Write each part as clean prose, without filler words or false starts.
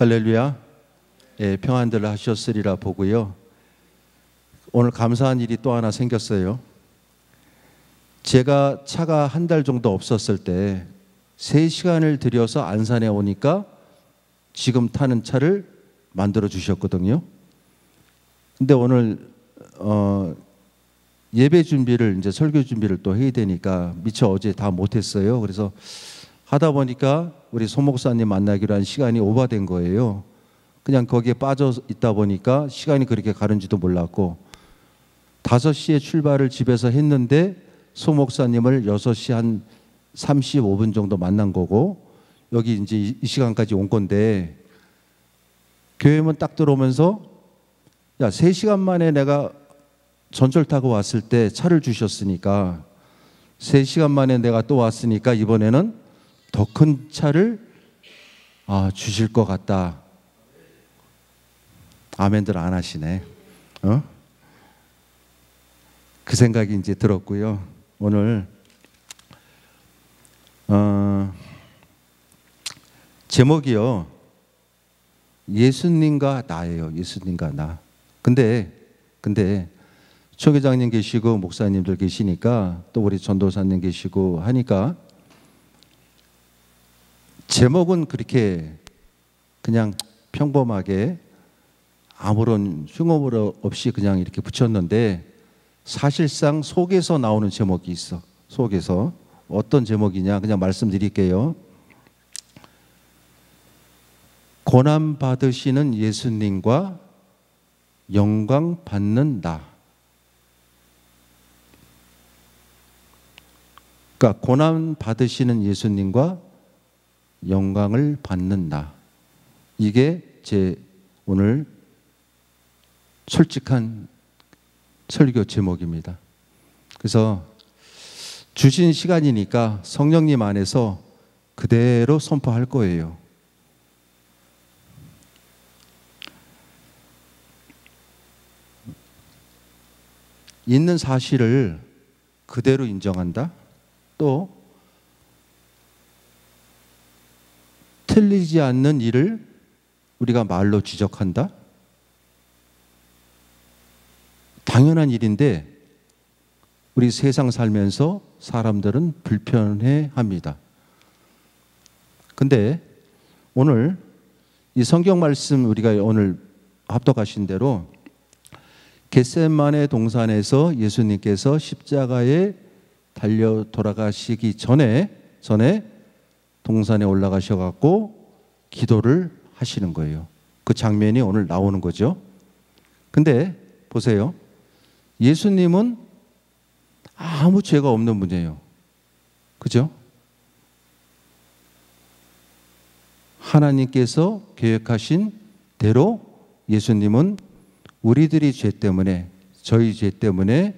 할렐루야. 예, 평안들 하셨으리라 보고요. 오늘 감사한 일이 또 하나 생겼어요. 제가 차가 한 달 정도 없었을 때 3시간을 들여서 안산에 오니까 지금 타는 차를 만들어 주셨거든요. 근데 오늘 예배 준비를, 이제 설교 준비를 또 해야 되니까 미처 어제 다 못했어요. 그래서 하다 보니까 우리 소 목사님 만나기로 한 시간이 오버된 거예요. 그냥 거기에 빠져 있다 보니까 시간이 그렇게 가는지도 몰랐고, 5시에 출발을 집에서 했는데 소 목사님을 6시 한 35분 정도 만난 거고, 여기 이제 이 시간까지 온 건데, 교회문 딱 들어오면서 야, 3시간 만에 내가 전철 타고 왔을 때 차를 주셨으니까 3시간 만에 내가 또 왔으니까 이번에는 더 큰 차를 주실 것 같다. 아멘들 안 하시네. 그 생각이 이제 들었고요. 오늘 제목이요, 예수님과 나예요. 예수님과 나. 근데 초교장님 계시고 목사님들 계시니까, 또 우리 전도사님 계시고 하니까 제목은 그렇게 그냥 평범하게 아무런 흉어물 없이 그냥 이렇게 붙였는데, 사실상 속에서 나오는 제목이 있어. 속에서 어떤 제목이냐, 그냥 말씀드릴게요. 고난 받으시는 예수님과 영광 받는 나. 그러니까 고난 받으시는 예수님과 영광을 받는 나. 이게 제 오늘 솔직한 설교 제목입니다. 그래서 주신 시간이니까 성령님 안에서 그대로 선포할 거예요. 있는 사실을 그대로 인정한다. 또 틀리지 않는 일을 우리가 말로 지적한다. 당연한 일인데 우리 세상 살면서 사람들은 불편해합니다. 근데 오늘 이 성경 말씀, 우리가 오늘 합독하신 대로 겟세마네 동산에서 예수님께서 십자가에 달려 돌아가시기 전에 동산에 올라가셔갖고 기도를 하시는 거예요. 그 장면이 오늘 나오는 거죠. 근데 보세요. 예수님은 아무 죄가 없는 분이에요. 그죠? 하나님께서 계획하신 대로 예수님은 우리들이 죄 때문에, 저희 죄 때문에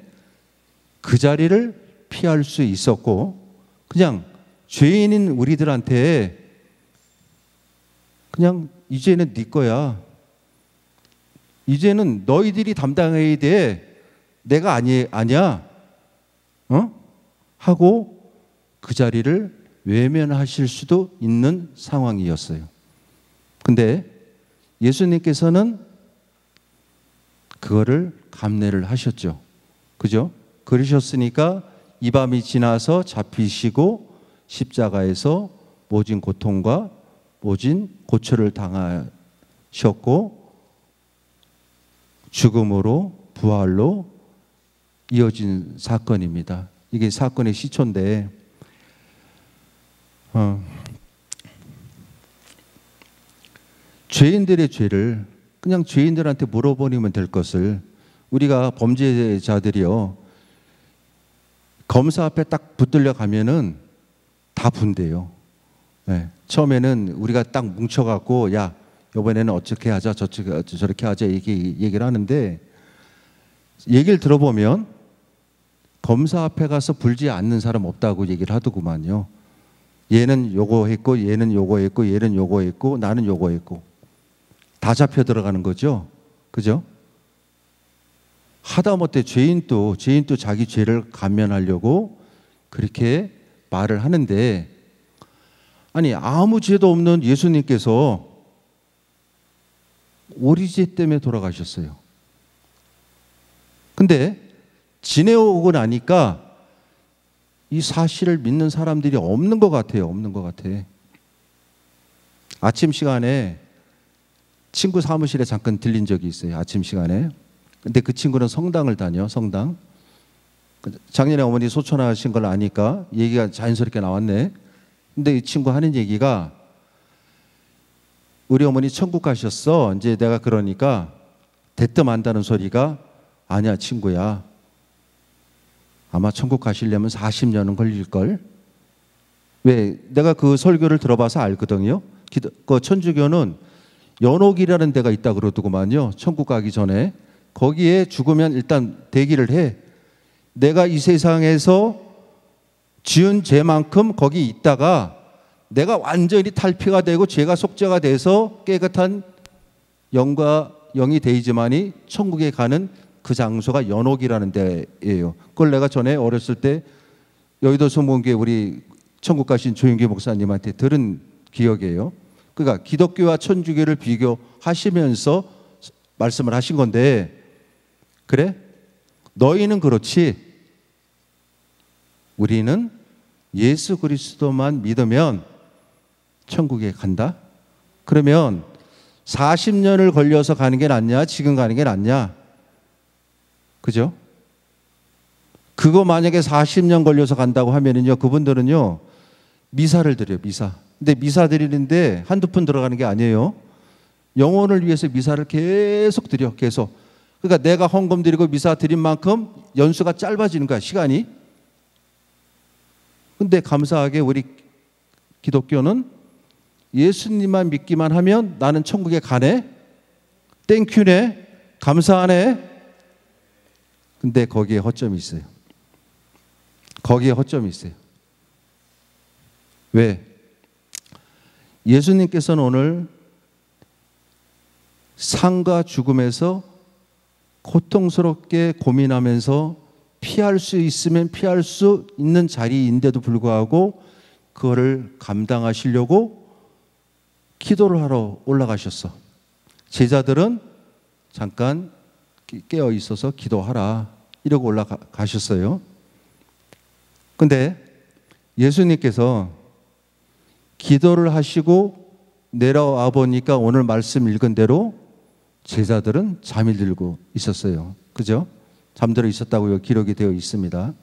그 자리를 피할 수 있었고, 그냥 죄인인 우리들한테 그냥 이제는 네 거야, 이제는 너희들이 담당해야 돼, 내가 아니야 하고 그 자리를 외면하실 수도 있는 상황이었어요. 근데 예수님께서는 그거를 감내를 하셨죠. 그죠? 그러셨으니까 이 밤이 지나서 잡히시고 십자가에서 모진 고통과 모진 고초를 당하셨고, 죽음으로 부활로 이어진 사건입니다. 이게 사건의 시초인데, 죄인들의 죄를 그냥 죄인들한테 물어버리면 될 것을, 우리가 범죄자들이요, 검사 앞에 딱 붙들려 가면은 다 분대요. 네. 처음에는 우리가 딱 뭉쳐갖고 야, 이번에는 어떻게 하자, 저렇게 하자 얘기를 하는데, 얘기를 들어보면 검사 앞에 가서 불지 않는 사람 없다고 얘기를 하더구만요. 얘는 요거 했고, 얘는 요거 했고, 얘는 요거 했고, 나는 요거 했고, 다 잡혀 들어가는 거죠. 그죠? 하다못해 죄인도 자기 죄를 감면하려고 그렇게 말을 하는데, 아니 아무 죄도 없는 예수님께서 오리지 때문에 돌아가셨어요. 근데 지내오고 나니까 이 사실을 믿는 사람들이 없는 것 같아요. 없는 것 같아. 아침 시간에 친구 사무실에 잠깐 들린 적이 있어요. 아침 시간에. 근데 그 친구는 성당을 다녀. 성당. 작년에 어머니 소천하신 걸 아니까 얘기가 자연스럽게 나왔네. 근데 이 친구 하는 얘기가 우리 어머니 천국 가셨어. 이제 내가 그러니까 대뜸 안다는 소리가 아니야 친구야. 아마 천국 가시려면 40년은 걸릴걸. 왜? 내가 그 설교를 들어봐서 알거든요. 그 천주교는 연옥이라는 데가 있다 그러더구만요. 천국 가기 전에. 거기에 죽으면 일단 대기를 해. 내가 이 세상에서 지은 죄만큼 거기 있다가 내가 완전히 탈피가 되고 죄가 속죄가 돼서 깨끗한 영과 영이 되이지만이 천국에 가는 그 장소가 연옥이라는 데예요. 그걸 내가 전에 어렸을 때 여의도 성공교회 우리 천국 가신 조윤기 목사님한테 들은 기억이에요. 그러니까 기독교와 천주교를 비교하시면서 말씀을 하신 건데, 그래? 너희는 그렇지. 우리는 예수 그리스도만 믿으면 천국에 간다? 그러면 40년을 걸려서 가는 게 낫냐? 지금 가는 게 낫냐? 그죠? 그거 만약에 40년 걸려서 간다고 하면은요, 그분들은요, 미사를 드려요, 미사. 근데 미사 드리는데 한두 푼 들어가는 게 아니에요. 영혼을 위해서 미사를 계속 드려, 계속. 그러니까 내가 헌금 드리고 미사 드린 만큼 연수가 짧아지는 거야, 시간이. 근데 감사하게 우리 기독교는 예수님만 믿기만 하면 나는 천국에 가네? 땡큐네? 감사하네? 근데 거기에 허점이 있어요. 거기에 허점이 있어요. 왜? 예수님께서는 오늘 삶과 죽음에서 고통스럽게 고민하면서 피할 수 있으면 피할 수 있는 자리인데도 불구하고 그거를 감당하시려고 기도를 하러 올라가셨어. 제자들은 잠깐 깨어 있어서 기도하라 이러고 올라가셨어요. 근데 예수님께서 기도를 하시고 내려와 보니까 오늘 말씀 읽은 대로 제자들은 잠이 들고 있었어요. 그죠? 잠들어 있었다고 기록이 되어 있습니다.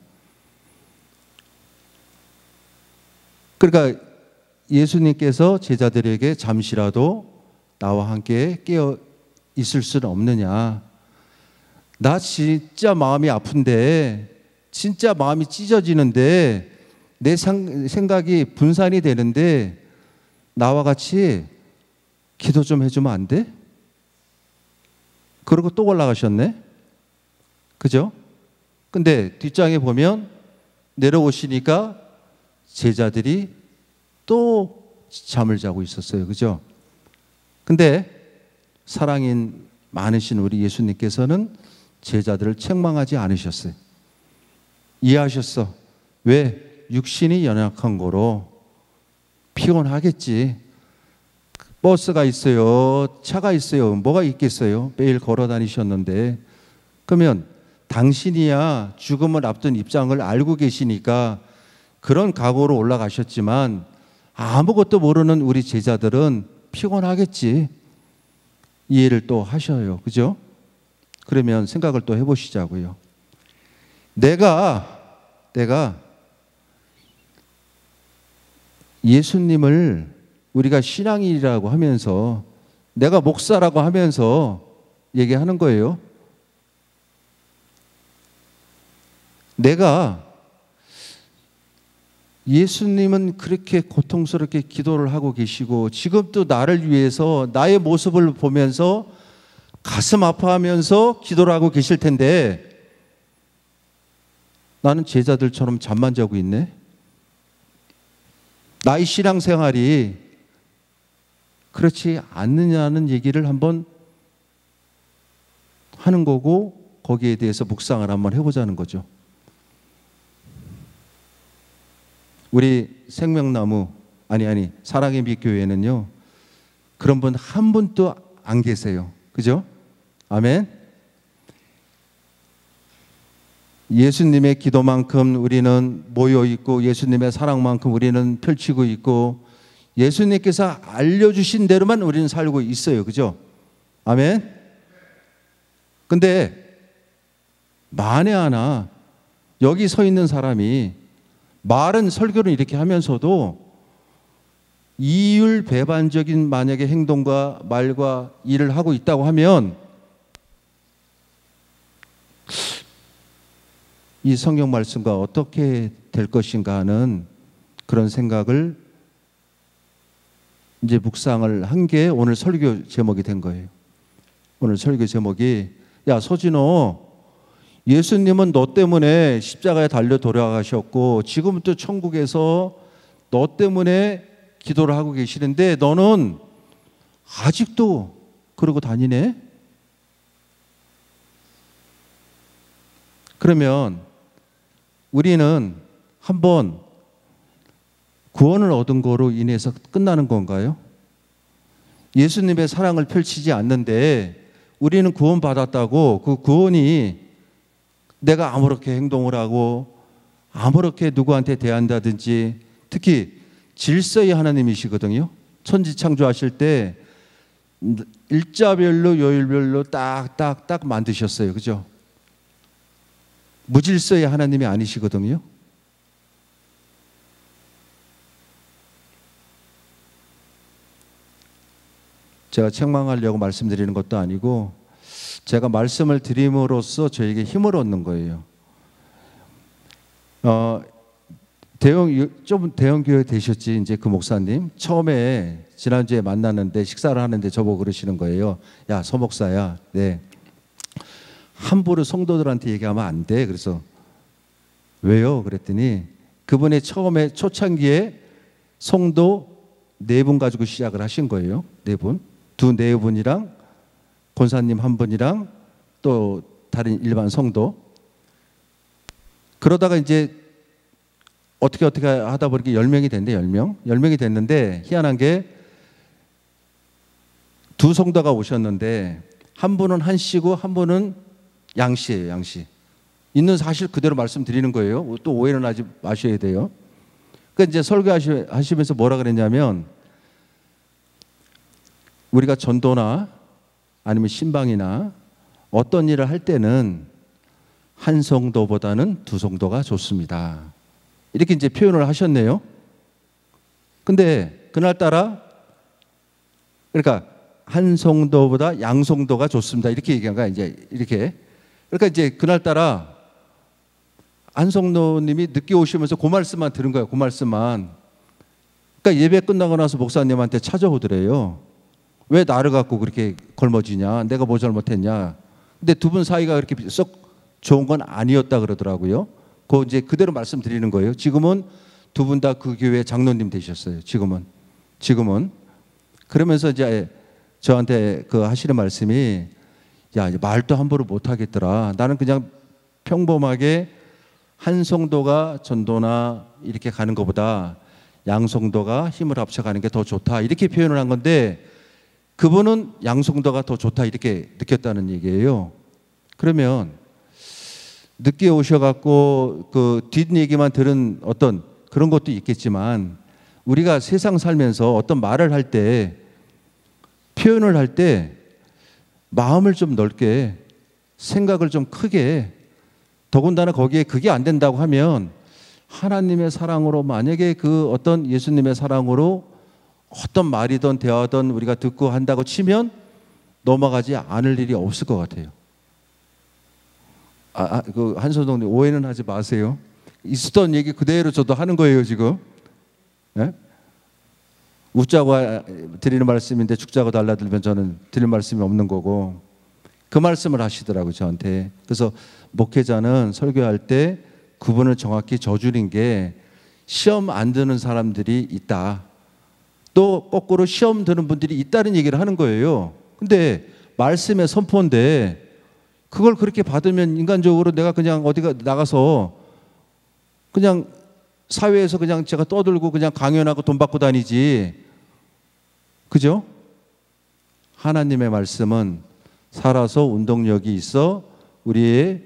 그러니까 예수님께서 제자들에게 잠시라도 나와 함께 깨어 있을 수는 없느냐. 나 진짜 마음이 아픈데, 진짜 마음이 찢어지는데, 내 생각이 분산이 되는데 나와 같이 기도 좀 해주면 안 돼? 그러고 또 올라가셨네? 그죠? 근데 뒷장에 보면 내려오시니까 제자들이 또 잠을 자고 있었어요. 그죠? 근데 사랑인 많으신 우리 예수님께서는 제자들을 책망하지 않으셨어요. 이해하셨어. 왜? 육신이 연약한 거로 피곤하겠지. 버스가 있어요. 차가 있어요. 뭐가 있겠어요. 매일 걸어 다니셨는데. 그러면 당신이야 죽음을 앞둔 입장을 알고 계시니까 그런 각오로 올라가셨지만 아무것도 모르는 우리 제자들은 피곤하겠지. 이해를 또 하셔요. 그죠? 그러면 생각을 또 해보시자고요. 내가 예수님을 우리가 신앙인이라고 하면서 내가 목사라고 하면서 얘기하는 거예요. 내가 예수님은 그렇게 고통스럽게 기도를 하고 계시고 지금도 나를 위해서 나의 모습을 보면서 가슴 아파하면서 기도를 하고 계실 텐데 나는 제자들처럼 잠만 자고 있네. 나의 신앙생활이 그렇지 않느냐는 얘기를 한번 하는 거고 거기에 대해서 묵상을 한번 해보자는 거죠. 우리 생명나무 사랑의 빛 교회는요 그런 분 한 분도 안 계세요. 그죠? 아멘. 예수님의 기도만큼 우리는 모여 있고 예수님의 사랑만큼 우리는 펼치고 있고 예수님께서 알려주신 대로만 우리는 살고 있어요. 그죠? 아멘. 근데 만에 하나 여기 서 있는 사람이 말은 설교를 이렇게 하면서도 이율배반적인 만약에 행동과 말과 일을 하고 있다고 하면 이 성경 말씀과 어떻게 될 것인가 하는 그런 생각을 이제 묵상을 한 게 오늘 설교 제목이 된 거예요. 오늘 설교 제목이 야 서진호, 예수님은 너 때문에 십자가에 달려 돌아가셨고 지금 또 천국에서 너 때문에 기도를 하고 계시는데 너는 아직도 그러고 다니네? 그러면 우리는 한번 구원을 얻은 거로 인해서 끝나는 건가요? 예수님의 사랑을 펼치지 않는데 우리는 구원받았다고 그 구원이 내가 아무렇게 행동을 하고 아무렇게 누구한테 대한다든지 특히 질서의 하나님이시거든요. 천지 창조하실 때 일자별로 요일별로 딱딱딱 만드셨어요. 그죠? 무질서의 하나님이 아니시거든요. 제가 책망하려고 말씀드리는 것도 아니고 제가 말씀을 드림으로써 저에게 힘을 얻는 거예요. 대형 교회 되셨지 이제 그 목사님 처음에 지난주에 만났는데 식사를 하는데 저보고 그러시는 거예요. 야, 서 목사야, 네, 함부로 성도들한테 얘기하면 안 돼. 그래서 왜요? 그랬더니 그분이 처음에 초창기에 성도 4분 가지고 시작을 하신 거예요. 4분, 네 분이랑 권사님 1분이랑 또 다른 일반 성도. 그러다가 이제 어떻게 하다 보니까 10명이 됐는데 10명이 됐는데 희한한 게 2 성도가 오셨는데 한 분은 한씨고 한 분은 양씨예요. 양씨. 있는 사실 그대로 말씀드리는 거예요. 또 오해는 하지 마셔야 돼요. 그러니까 이제 설교하시면서 뭐라 그랬냐면 우리가 전도나 아니면 신방이나 어떤 일을 할 때는 한 성도보다는 2 성도가 좋습니다. 이렇게 이제 표현을 하셨네요. 근데 그날따라 그러니까 한 성도보다 양 성도가 좋습니다. 이렇게 얘기한 거야. 이제 이렇게. 그러니까 이제 그날따라 한 성도님이 늦게 오시면서 그 말씀만 들은 거예요. 그 말씀만. 그러니까 예배 끝나고 나서 목사님한테 찾아오더래요. 왜 나를 갖고 그렇게 걸머지냐? 내가 뭐 잘못했냐? 근데 2분 사이가 그렇게 썩 좋은 건 아니었다 그러더라고요. 그 이제 그대로 말씀드리는 거예요. 지금은 2분 다 그 교회 장로님 되셨어요. 지금은. 그러면서 이제 저한테 그 하시는 말씀이 야, 말도 함부로 못 하겠더라. 나는 그냥 평범하게 한 성도가 전도나 이렇게 가는 것보다 양 성도가 힘을 합쳐가는 게 더 좋다. 이렇게 표현을 한 건데 그분은 양 성도가 더 좋다 이렇게 느꼈다는 얘기예요. 그러면 늦게 오셔갖고 그 뒷얘기만 들은 어떤 그런 것도 있겠지만 우리가 세상 살면서 어떤 말을 할 때 표현을 할 때 마음을 좀 넓게 생각을 좀 크게 더군다나 거기에 그게 안 된다고 하면 하나님의 사랑으로 만약에 그 어떤 예수님의 사랑으로 어떤 말이든 대화든 우리가 듣고 한다고 치면 넘어가지 않을 일이 없을 것 같아요. 그 한소동님 오해는 하지 마세요. 있었던 얘기 그대로 저도 하는 거예요 지금. 네? 웃자고 드리는 말씀인데 죽자고 달라들면 저는 드릴 말씀이 없는 거고 그 말씀을 하시더라고요 저한테. 그래서 목회자는 설교할 때 그분을 정확히 저주린 게 시험 안 드는 사람들이 있다. 또 거꾸로 시험 드는 분들이 있다는 얘기를 하는 거예요. 근데 말씀의 선포인데 그걸 그렇게 받으면 인간적으로 내가 그냥 어디가 나가서 그냥 사회에서 그냥 제가 떠들고 그냥 강연하고 돈 받고 다니지. 그죠? 하나님의 말씀은 살아서 운동력이 있어 우리의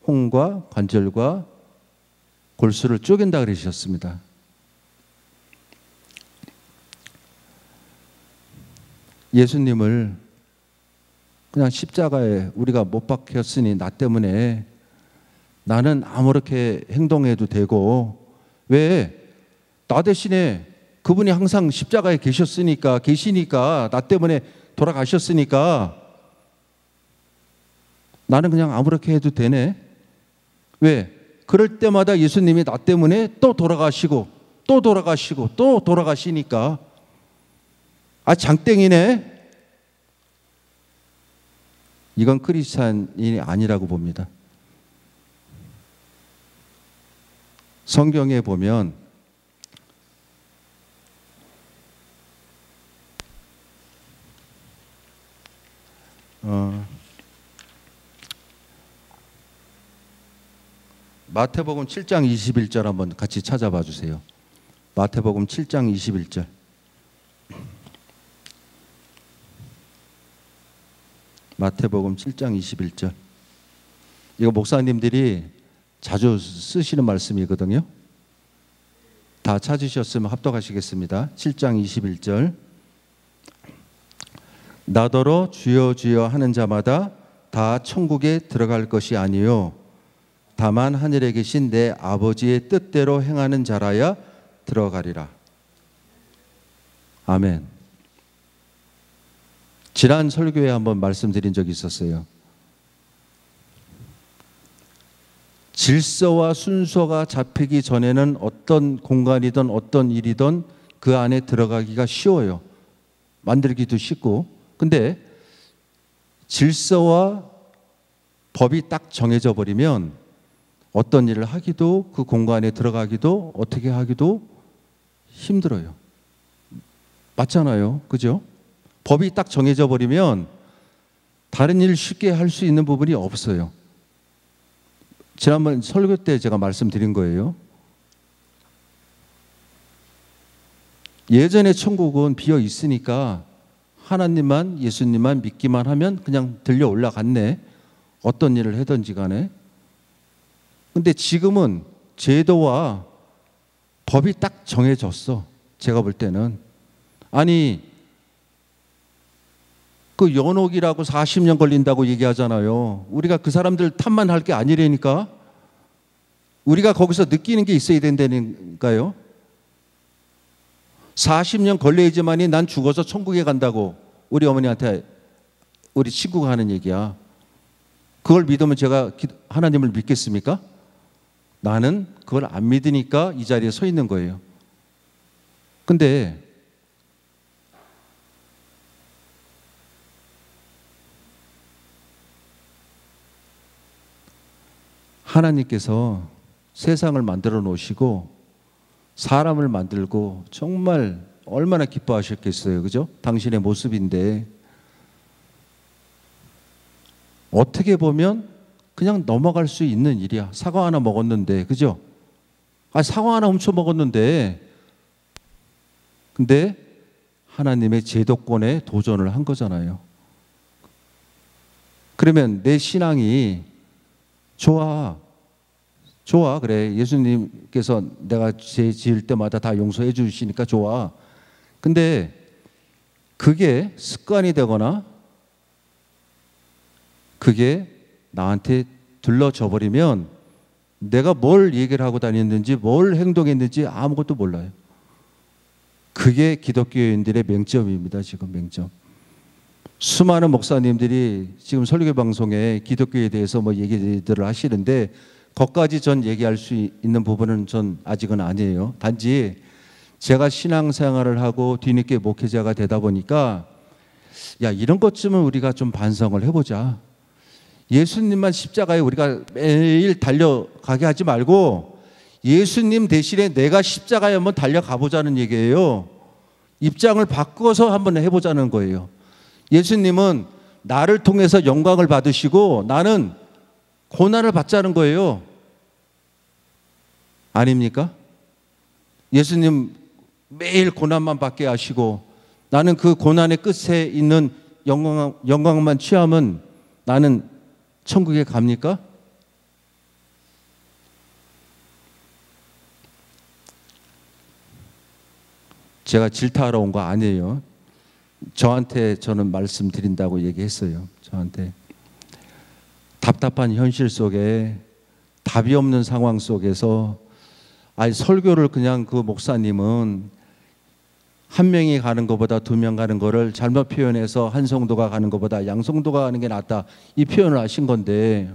홍과 관절과 골수를 쪼갠다 그러셨습니다. 예수님을 그냥 십자가에 우리가 못 박혔으니 나 때문에 나는 아무렇게 행동해도 되고, 왜? 나 대신에 그분이 항상 십자가에 계시니까 나 때문에 돌아가셨으니까 나는 그냥 아무렇게 해도 되네. 왜? 그럴 때마다 예수님이 나 때문에 또 돌아가시고 또 돌아가시고 또 돌아가시니까 아, 장땡이네. 이건 크리스찬이 아니라고 봅니다. 성경에 보면 마태복음 7장 21절 한번 같이 찾아봐 주세요. 마태복음 7장 21절. 마태복음 7장 21절. 이거 목사님들이 자주 쓰시는 말씀이거든요. 다 찾으셨으면 합독하시겠습니다. 7장 21절. 나더러 주여 주여 하는 자마다 다 천국에 들어갈 것이 아니요 다만 하늘에 계신 내 아버지의 뜻대로 행하는 자라야 들어가리라. 아멘. 지난 설교에 한번 말씀드린 적이 있었어요. 질서와 순서가 잡히기 전에는 어떤 공간이든 어떤 일이든 그 안에 들어가기가 쉬워요. 만들기도 쉽고. 근데 질서와 법이 딱 정해져 버리면 어떤 일을 하기도 그 공간에 들어가기도 어떻게 하기도 힘들어요. 맞잖아요. 그죠? 법이 딱 정해져 버리면 다른 일을 쉽게 할 수 있는 부분이 없어요. 지난번 설교 때 제가 말씀드린 거예요. 예전에 천국은 비어 있으니까 하나님만 예수님만 믿기만 하면 그냥 들려 올라갔네. 어떤 일을 하든지 간에. 근데 지금은 제도와 법이 딱 정해졌어. 제가 볼 때는. 아니, 그 연옥이라고 40년 걸린다고 얘기하잖아요. 우리가 그 사람들 탓만 할 게 아니라니까. 우리가 거기서 느끼는 게 있어야 된다니까요. 40년 걸려야지만이 난 죽어서 천국에 간다고 우리 어머니한테 우리 친구가 하는 얘기야. 그걸 믿으면 제가 하나님을 믿겠습니까? 나는 그걸 안 믿으니까 이 자리에 서 있는 거예요. 근데 하나님께서 세상을 만들어 놓으시고 사람을 만들고 정말 얼마나 기뻐하셨겠어요. 그죠? 당신의 모습인데 어떻게 보면 그냥 넘어갈 수 있는 일이야. 사과 하나 먹었는데, 그죠? 아, 사과 하나 훔쳐 먹었는데, 근데 하나님의 제도권에 도전을 한 거잖아요. 그러면 내 신앙이 좋아, 그래. 예수님께서 내가 죄 지을 때마다 다 용서해 주시니까 좋아. 근데 그게 습관이 되거나 그게 나한테 들러져 버리면 내가 뭘 얘기를 하고 다녔는지 뭘 행동했는지 아무것도 몰라요. 그게 기독교인들의 맹점입니다. 지금 맹점. 수많은 목사님들이 지금 설교 방송에 기독교에 대해서 뭐 얘기들을 하시는데 거기까지 전 얘기할 수 있는 부분은 전 아직은 아니에요. 단지 제가 신앙생활을 하고 뒤늦게 목회자가 되다 보니까 야, 이런 것쯤은 우리가 좀 반성을 해보자. 예수님만 십자가에 우리가 매일 달려가게 하지 말고 예수님 대신에 내가 십자가에 한번 달려가 보자는 얘기예요. 입장을 바꿔서 한번 해보자는 거예요. 예수님은 나를 통해서 영광을 받으시고 나는 고난을 받자는 거예요. 아닙니까? 예수님 매일 고난만 받게 하시고 나는 그 고난의 끝에 있는 영광만 취하면 나는 천국에 갑니까? 제가 질타하러 온 거 아니에요. 저한테 저는 말씀드린다고 얘기했어요. 저한테 답답한 현실 속에 답이 없는 상황 속에서 설교를 그냥 그 목사님은 한 명이 가는 것보다 두 명 가는 거를 잘못 표현해서 한 성도가 가는 것보다 양성도가 가는 게 낫다 이 표현을 하신 건데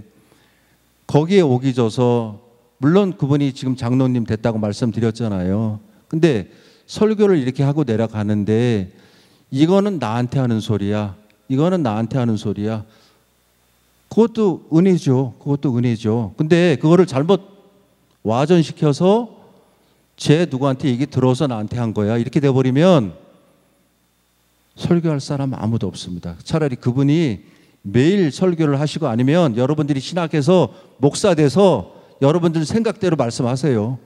거기에 오기 져서 물론 그분이 지금 장로님 됐다고 말씀드렸잖아요. 근데 설교를 이렇게 하고 내려가는데 이거는 나한테 하는 소리야. 이거는 나한테 하는 소리야. 그것도 은혜죠. 그것도 은혜죠. 근데 그거를 잘못 와전시켜서 쟤 누구한테 얘기 들어서 나한테 한 거야. 이렇게 돼버리면 설교할 사람 아무도 없습니다. 차라리 그분이 매일 설교를 하시고 아니면 여러분들이 신학해서 목사 돼서 여러분들 생각대로 말씀하세요.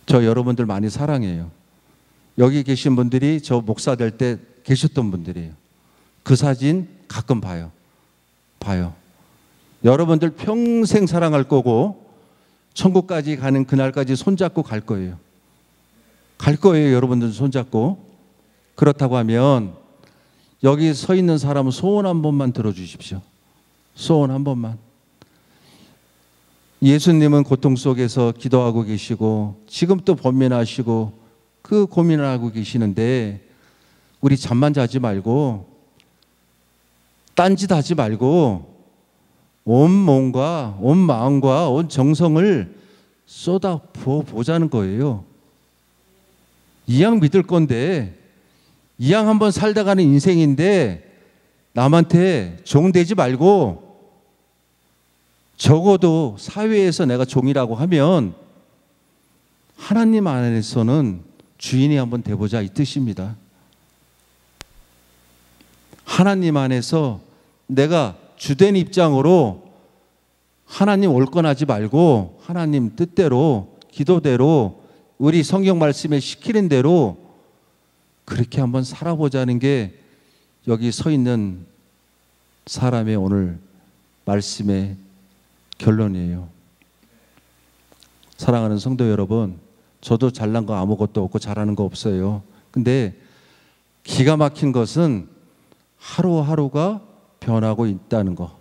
저 여러분들 많이 사랑해요. 여기 계신 분들이 저 목사 될 때 계셨던 분들이에요. 그 사진 가끔 봐요. 여러분들 평생 사랑할 거고 천국까지 가는 그날까지 손잡고 갈 거예요. 여러분들 손잡고. 그렇다고 하면 여기 서 있는 사람은 소원 한 번만 들어주십시오. 소원 한 번만. 예수님은 고통 속에서 기도하고 계시고 지금 또 번민하시고 그 고민을 하고 계시는데 우리 잠만 자지 말고 딴짓하지 말고 온 몸과 온 마음과 온 정성을 쏟아 부어 보자는 거예요. 이왕 믿을 건데 이왕 한번 살다 가는 인생인데 남한테 종 되지 말고 적어도 사회에서 내가 종이라고 하면 하나님 안에서는 주인이 한번 돼보자 이 뜻입니다. 하나님 안에서 내가 주된 입장으로 하나님 올건하지 말고 하나님 뜻대로 기도대로 우리 성경 말씀에 시키는 대로 그렇게 한번 살아보자는 게 여기 서 있는 사람의 오늘 말씀의 결론이에요. 사랑하는 성도 여러분, 저도 잘난 거 아무것도 없고 잘하는 거 없어요. 근데 기가 막힌 것은 하루하루가 변하고 있다는 거.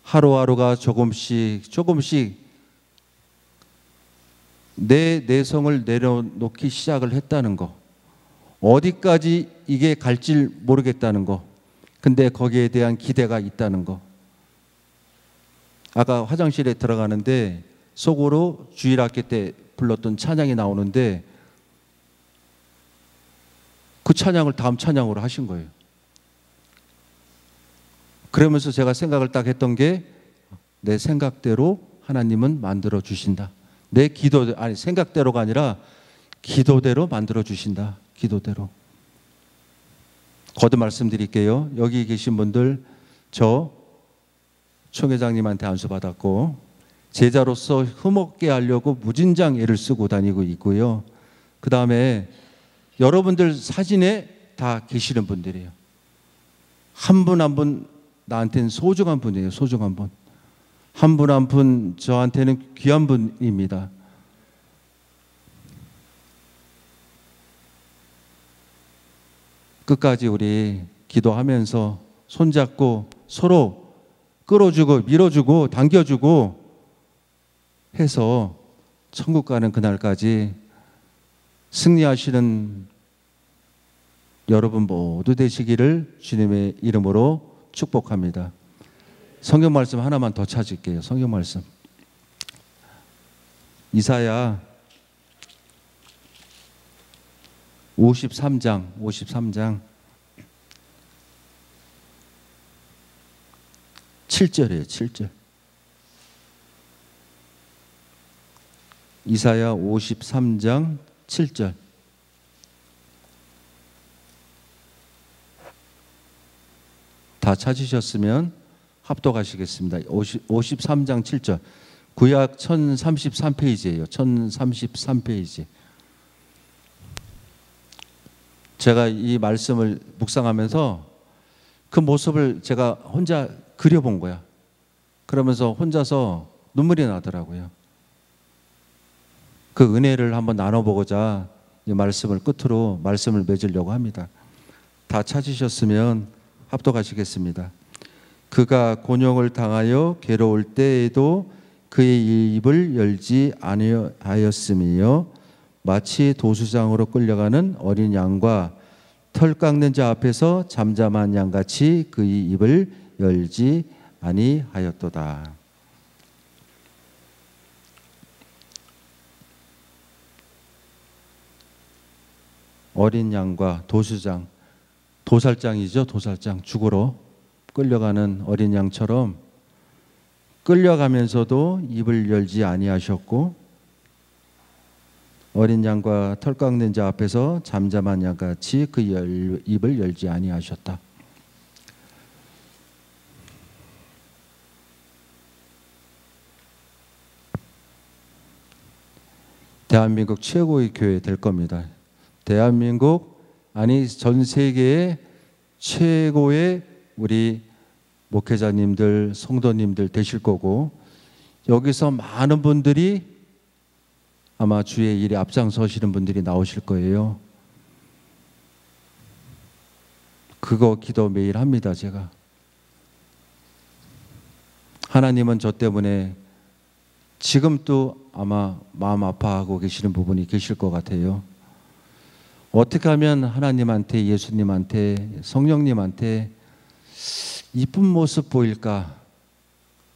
하루하루가 조금씩 내 내성을 내려놓기 시작을 했다는 거. 어디까지 이게 갈지 모르겠다는 거. 근데 거기에 대한 기대가 있다는 거. 아까 화장실에 들어가는데 속으로 주일학교 때 불렀던 찬양이 나오는데 그 찬양을 다음 찬양으로 하신 거예요. 그러면서 제가 생각을 딱 했던 게 내 생각대로 하나님은 만들어 주신다. 내 기도 아니 생각대로가 아니라 기도대로 만들어 주신다. 기도대로. 거듭 말씀드릴게요. 여기 계신 분들 저 총회장님한테 안수 받았고 제자로서 흠없게 하려고 무진장 애를 쓰고 다니고 있고요. 그 다음에 여러분들 사진에 다 계시는 분들이에요. 한 분 한 분 나한테는 소중한 분이에요. 소중한 분. 한 분 한 분 저한테는 귀한 분입니다. 끝까지 우리 기도하면서 손잡고 서로 끌어주고 밀어주고 당겨주고 해서 천국 가는 그날까지 승리하시는 여러분 모두 되시기를 주님의 이름으로 축복합니다. 성경 말씀 하나만 더 찾을게요. 성경 말씀. 이사야 53장 7절이에요. 7절. 이사야 53장 7절. 다 찾으셨으면 합독하시겠습니다. 53장 7절. 구약 1033페이지예요. 1033페이지. 제가 이 말씀을 묵상하면서 그 모습을 제가 혼자 그려본 거야. 그러면서 혼자서 눈물이 나더라고요. 그 은혜를 한번 나눠보고자 이 말씀을 끝으로 말씀을 맺으려고 합니다. 다 찾으셨으면 합독하시겠습니다. 그가 곤욕을 당하여 괴로울 때에도 그의 입을 열지 아니하였으며 마치 도수장으로 끌려가는 어린 양과 털 깎는 자 앞에서 잠잠한 양같이 그의 입을 열지 아니하였도다. 어린 양과 도수장, 도살장이죠. 도살장, 죽으러 끌려가는 어린 양처럼 끌려가면서도 입을 열지 아니하셨고, 어린 양과 털 깎는 자 앞에서 잠잠한 양같이 그 입을 열지 아니하셨다. 대한민국 최고의 교회 될 겁니다. 대한민국, 아니 전 세계의 최고의 우리 목회자님들, 성도님들 되실 거고, 여기서 많은 분들이 아마 주의 일에 앞장서시는 분들이 나오실 거예요. 그거 기도 매일 합니다, 제가. 하나님은 저 때문에 지금도 아마 마음 아파하고 계시는 부분이 계실 것 같아요. 어떻게 하면 하나님한테, 예수님한테, 성령님한테 이쁜 모습 보일까?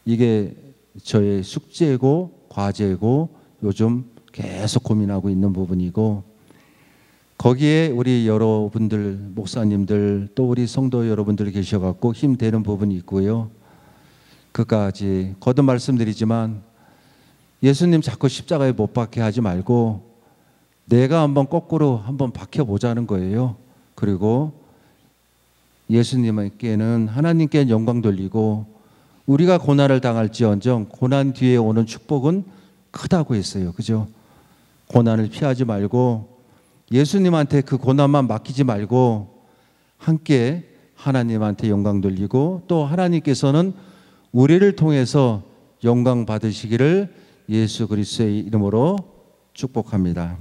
이게 저의 숙제고 과제고 요즘 계속 고민하고 있는 부분이고, 거기에 우리 여러분들, 목사님들, 또 우리 성도 여러분들 계셔갖고 힘되는 부분이 있고요. 그까지 거듭 말씀드리지만 예수님 자꾸 십자가에 못 박게 하지 말고 내가 한번 거꾸로 한번 박혀보자는 거예요. 그리고 예수님께는, 하나님께 영광 돌리고, 우리가 고난을 당할지언정 고난 뒤에 오는 축복은 크다고 했어요. 그죠? 고난을 피하지 말고 예수님한테 그 고난만 맡기지 말고 함께 하나님한테 영광 돌리고, 또 하나님께서는 우리를 통해서 영광 받으시기를 예수 그리스도의 이름으로 축복합니다.